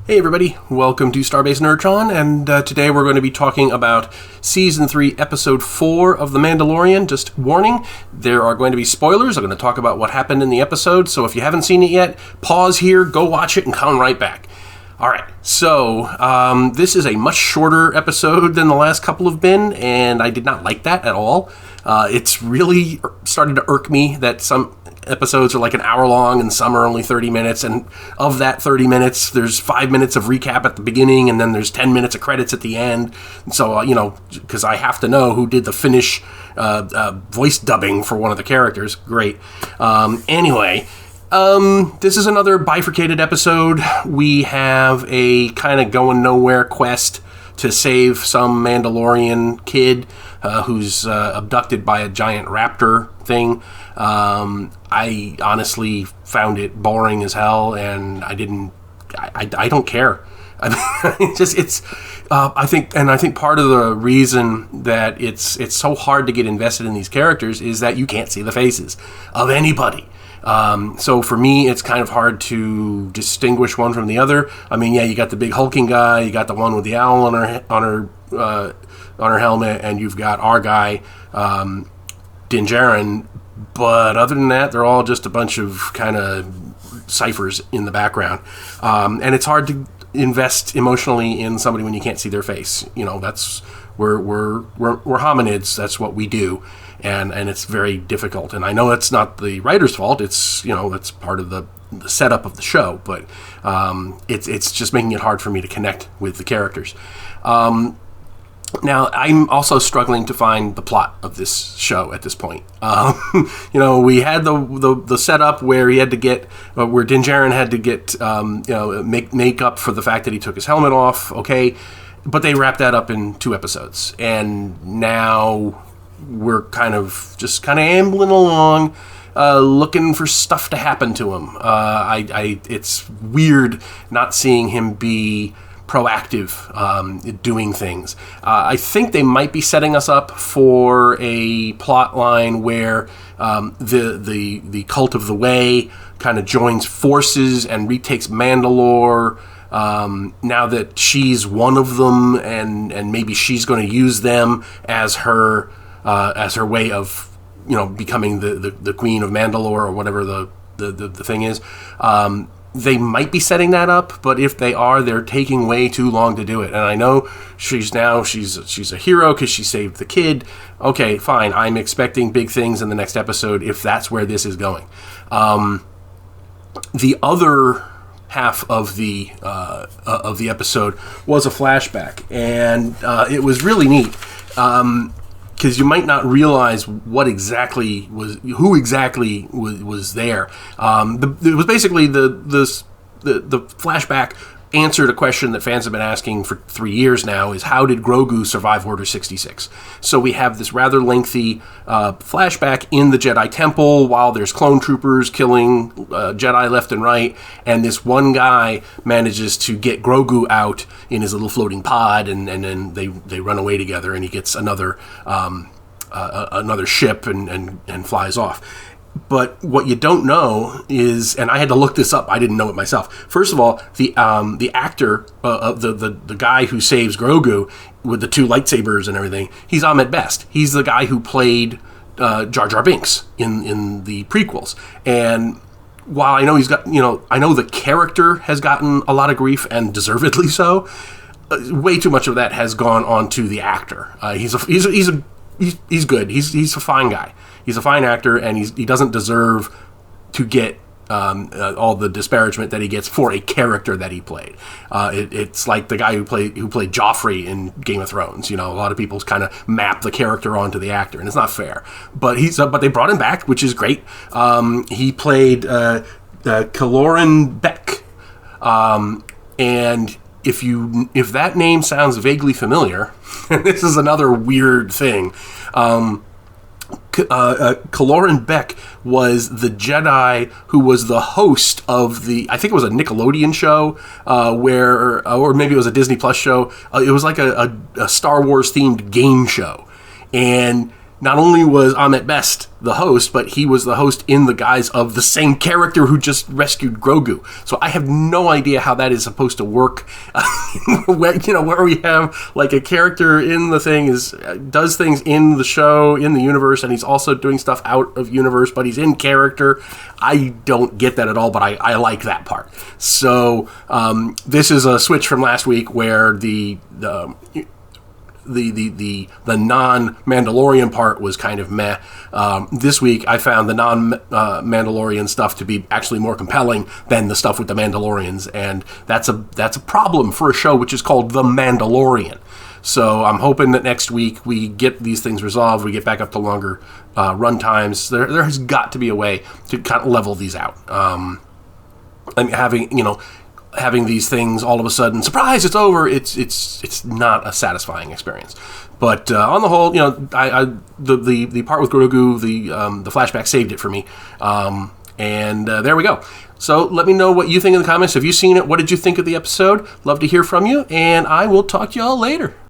Hey everybody, welcome to Starbase Nerdtron, and today we're going to be talking about Season 3, Episode 4 of The Mandalorian. Just warning, there are going to be spoilers. I'm going to talk about what happened in the episode, so if you haven't seen it yet, pause here, go watch it, and come right back. Alright, so this is a much shorter episode than the last couple have been, and I did not like that at all. It's really started to irk me that some episodes are like an hour long and some are only 30 minutes, and of that 30 minutes there's 5 minutes of recap at the beginning and then there's 10 minutes of credits at the end. And so because I have to know who did the Finnish voice dubbing for one of the characters. Great. Anyway, this is another bifurcated episode. We have a kind of going nowhere quest to save some Mandalorian kid who's abducted by a giant raptor thing. I honestly found it boring as hell, and I don't care. I mean, I think part of the reason that it's so hard to get invested in these characters is that you can't see the faces of anybody. So for me, it's kind of hard to distinguish one from the other. I mean, yeah, you got the big hulking guy, you got the one with the owl on her helmet, and you've got our guy, Din Djarin. But other than that, they're all just a bunch of kind of ciphers in the background, and it's hard to invest emotionally in somebody when you can't see their face. You know, that's we're hominids. That's what we do. And it's very difficult. And I know that's not the writer's fault. It's, that's part of the setup of the show. But it's just making it hard for me to connect with the characters. Now, I'm also struggling to find the plot of this show at this point. We had the setup where he had to get, where Din Djarin had to get, make up for the fact that he took his helmet off. Okay. But they wrapped that up in 2 episodes. And now we're kind of ambling along, looking for stuff to happen to him. It's weird not seeing him be proactive, doing things. I think they might be setting us up for a plot line where the Cult of the Way kind of joins forces and retakes Mandalore. Now that she's one of them, and maybe she's going to use them as her way of, becoming the Queen of Mandalore, or whatever the thing is. They might be setting that up, but if they are, they're taking way too long to do it. And I know she's a hero because she saved the kid. Okay, fine. I'm expecting big things in the next episode if that's where this is going. The other half of the episode was a flashback, and it was really neat. Because you might not realize who exactly was there. It was basically the flashback answered a question that fans have been asking for 3 years now: is how did Grogu survive Order 66? So we have this rather lengthy flashback in the Jedi Temple while there's clone troopers killing Jedi left and right, and this one guy manages to get Grogu out in his little floating pod, and then they run away together, and he gets another ship and flies off. But what you don't know is, and I had to look this up, I didn't know it myself. First of all, the actor of the guy who saves Grogu with the 2 lightsabers and everything, he's Ahmed Best. He's the guy who played Jar Jar Binks in the prequels. And while I know I know the character has gotten a lot of grief, and deservedly so, way too much of that has gone on to the actor. He's good. He's a fine guy. He's a fine actor, and he doesn't deserve to get all the disparagement that he gets for a character that he played. It's like the guy who played Joffrey in Game of Thrones. A lot of people kind of map the character onto the actor, and it's not fair. But they brought him back, which is great. He played Kaloran Beck, and if that name sounds vaguely familiar, this is another weird thing. Kaloran Beck was the Jedi who was the host of I think it was a Nickelodeon show, or maybe it was a Disney Plus show. It was like a Star Wars themed game show, and not only was Ahmet Best the host, but he was the host in the guise of the same character who just rescued Grogu. So I have no idea how that is supposed to work. Where we have like a character in the thing does things in the show, in the universe, and he's also doing stuff out of universe, but he's in character. I don't get that at all, but I like that part. So this is a switch from last week where the non-Mandalorian part was kind of meh. This week, I found the non-Mandalorian stuff to be actually more compelling than the stuff with the Mandalorians, and that's a problem for a show which is called The Mandalorian. So I'm hoping that next week we get these things resolved, we get back up to longer run times. There has got to be a way to kind of level these out. Having these things all of a sudden, surprise, it's over. It's not a satisfying experience. But on the whole, the part with Grogu, the flashback saved it for me. And there we go. So let me know what you think in the comments. Have you seen it? What did you think of the episode? Love to hear from you, and I will talk to y'all later.